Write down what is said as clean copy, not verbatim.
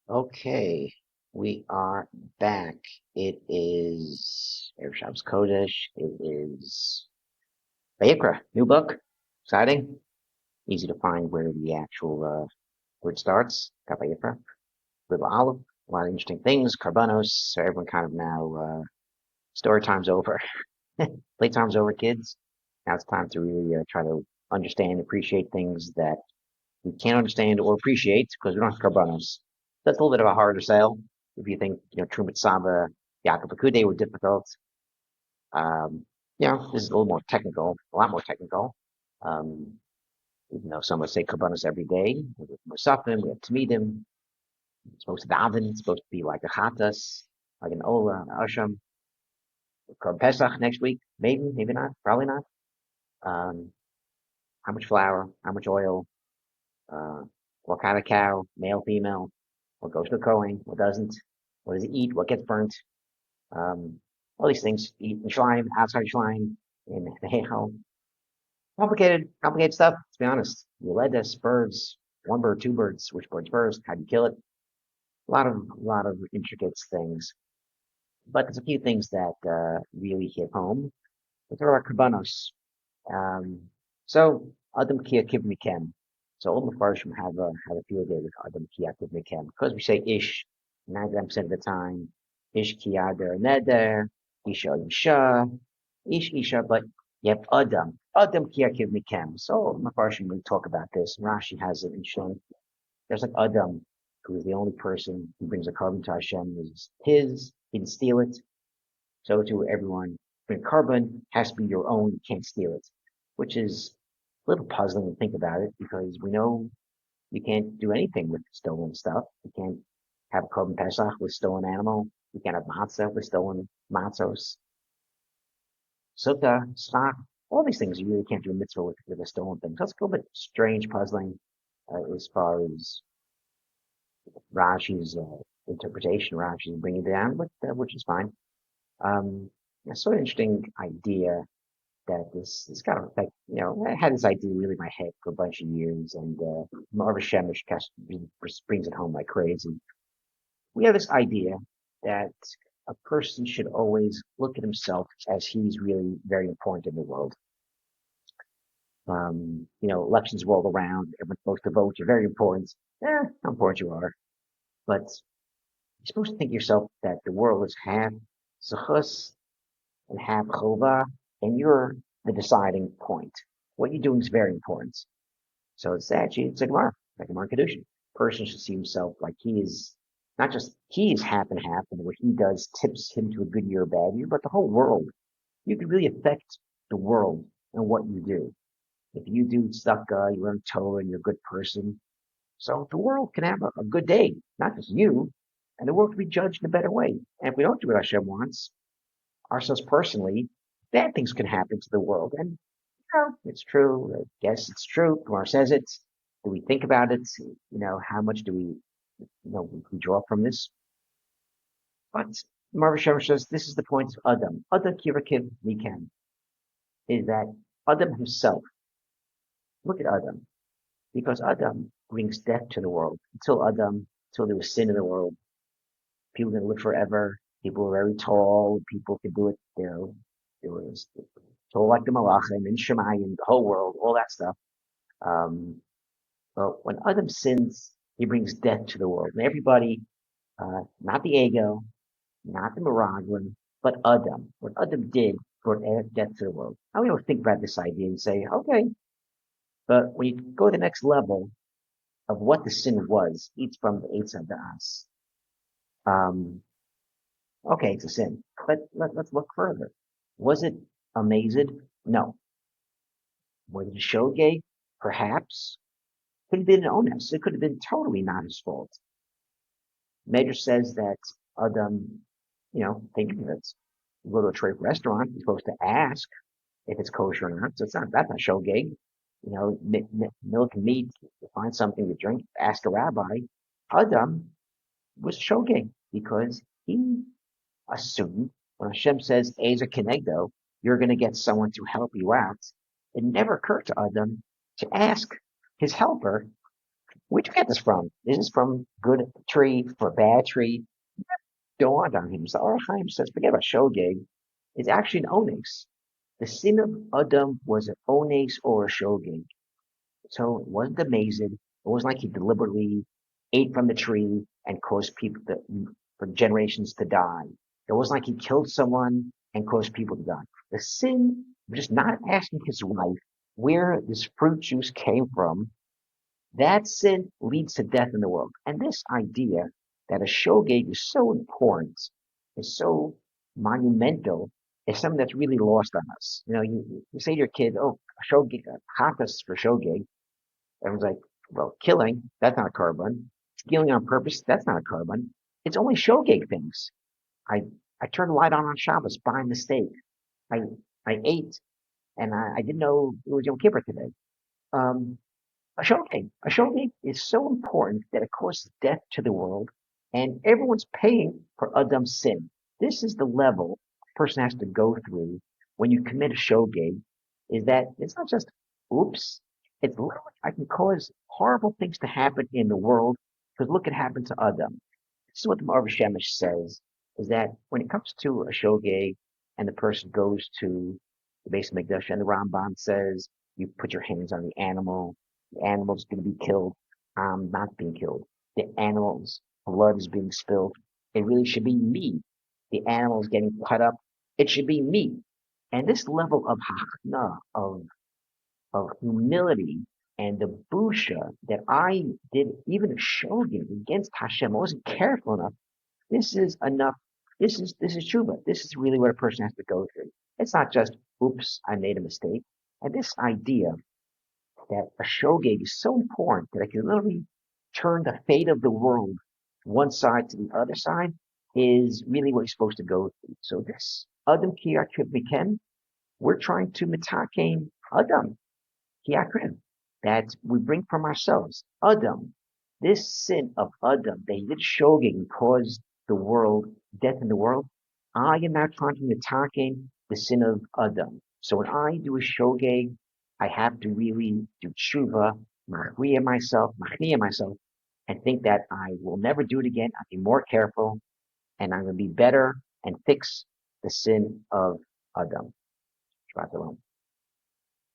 Okay, we are back. It is Erev Shabbos Kodesh. It is Vayikra, new book, exciting, easy to find where the actual word starts. Got Vayikra, little olive, a lot of interesting things, carbonos. So everyone kind of now story time's over, playtime's over, kids. Now it's time to really try to understand, appreciate things that we can't understand or appreciate because we don't have carbonos. That's a little bit of a harder sell. If you think, Truman Saba, Jakob Akude were difficult, this is a little more technical, a lot more technical. Um, Even though some would say carbonos every day, we have Musafim, we have Tamidim, it's supposed to daven, it's supposed to be like a chatas, like an ola, an asham. Korban Pesach next week, maybe, maybe not, probably not. Um, how much flour, how much oil, uh, what kind of cow, male, female, what goes to the Kohen, what doesn't, what does it eat, what gets burnt, all these things, eat in shrine, outside shrine, in the Heichal. Complicated stuff, to be honest. Uledes, birds, one bird, two birds, which bird's first, how do you kill it? A lot of intricate things. But there's a few things that really hit home. Let's talk about Karbanos. Um, so Adam Kia Kib Mikem. So all the Farshim have a field day with Adam Kia Kib Mikem because we say Ish 99% of the time. Ish Kiyader Neder, Isha Isha, Ish Isha, but you have Adam Kia Kib Mikem. So Mafarshim will talk about this. Rashi has it in Shem. There's like Adam, who is the only person who brings a carbon to Hashem. Is his, he didn't steal it. So to everyone, bring carbon has to be your own. You can't steal it, which is a little puzzling to think about it because we know you can't do anything with stolen stuff. You can't have a carbon pesach with stolen animal. You can't have matzah with stolen matzos. Sukkah, stock, all these things you really can't do a mitzvah with a stolen thing. So it's a little bit strange, puzzling as far as Rashi's interpretation. Rashi's bringing it down, but which is fine. A sort of interesting idea that this kind of like I had this idea really in my head for a bunch of years, and Marva Shemish brings it home like crazy. We have this idea that a person should always look at himself as he's really very important in the world. Elections roll around, everyone's supposed to vote. You're very important. How important you are, but you're supposed to think yourself that the world is half zechus and half chova, and you're the deciding point. What you're doing is very important. So it's a Gemara, like Gemara Kedushin. Person should see himself like he is not just he is half and half, and what he does tips him to a good year or bad year, but the whole world. You can really affect the world and what you do. If you do tzedakah, you learn Torah, and you're a good person, so the world can have a good day, not just you, and the world can be judged in a better way. And if we don't do what Hashem wants, ourselves personally, bad things can happen to the world. And it's true. I guess it's true. Kumar says it. Do we think about it? How much do we draw from this? But Marva Shemer says this is the point of Adam. Adam Kirakiv Nikan is that Adam himself, look at Adam, because Adam brings death to the world. Until there was sin in the world, people didn't live forever. People were very tall. People could do it, there was tall like the Malachim and Shemayim, the whole world, all that stuff. Um, But when Adam sins, he brings death to the world. And everybody, not the ego, not the Miraglim, but Adam. What Adam did brought death to the world. Now we don't think about this idea and say, okay, but when you go to the next level of what the sin was, it's from the Eitz Hadas. Um, okay, it's a sin. But let's look further. Was it amazing? No. Was it a shogeg? Perhaps. Could have been an onus. It could have been totally not his fault. Major says that Adam, think of it. You go to a trade restaurant, you're supposed to ask if it's kosher or not. So that's not shogeg. Milk and meat, you find something to drink, ask a rabbi. Adam was shogeg because he assumed when Hashem says, Eza Kenegdo, you're going to get someone to help you out. It never occurred to Adam to ask his helper Where'd you get this from? Is this from good tree for bad tree? Dawned on him. So Or Chaim says, forget about shogeg. It's actually an onyx. The sin of Adam was an onyx or a shogeg. So it wasn't amazing. It wasn't like he deliberately ate from the tree and caused people for generations to die. It wasn't like he killed someone and caused people to die. The sin of just not asking his wife where this fruit juice came from, that sin leads to death in the world. And this idea that a shogeg is so important, is so monumental, is something that's really lost on us. You say to your kid, oh, shogeg, chatas for shogeg. Everyone's like, well, killing, that's not a carbon. Stealing on purpose, that's not a carbon. It's only shogeg things. I I turned the light on Shabbos by mistake. I I ate and I didn't know it was Yom Kippur today. Um, a shogeg is so important that it causes death to the world, and everyone's paying for Adam's sin. This is the level a person has to go through when you commit a shogeg, is that it's not just oops, it's literally I can cause horrible things to happen in the world because look what happened to Adam. This is what the Marv Shemesh says, is that when it comes to a shogeg and the person goes to the base of Mikdash and the Rambam says you put your hands on the animal, the animal's going to be killed. I'm not being killed. The animal's blood is being spilled. It really should be me. The animal's getting cut up. It should be me. And this level of hachna, of humility and the busha that I did even a shogeg against Hashem. I wasn't careful enough. This is enough. This is tshuva. This is really what a person has to go through. It's not just oops, I made a mistake. And this idea that a shogeg is so important that it can literally turn the fate of the world one side to the other side is really what you're supposed to go through. So this Adam Kiyat Miken, we're trying to mitake Adam. Kiakrim, that we bring from ourselves. Adam, this sin of Adam that he did shogeg and caused the world, death in the world, I am now trying to attack the sin of Adam. So when I do a shogeg, I have to really do tshuva, machnia myself, and think that I will never do it again. I'll be more careful, and I'm going to be better and fix the sin of Adam. Shabbat shalom.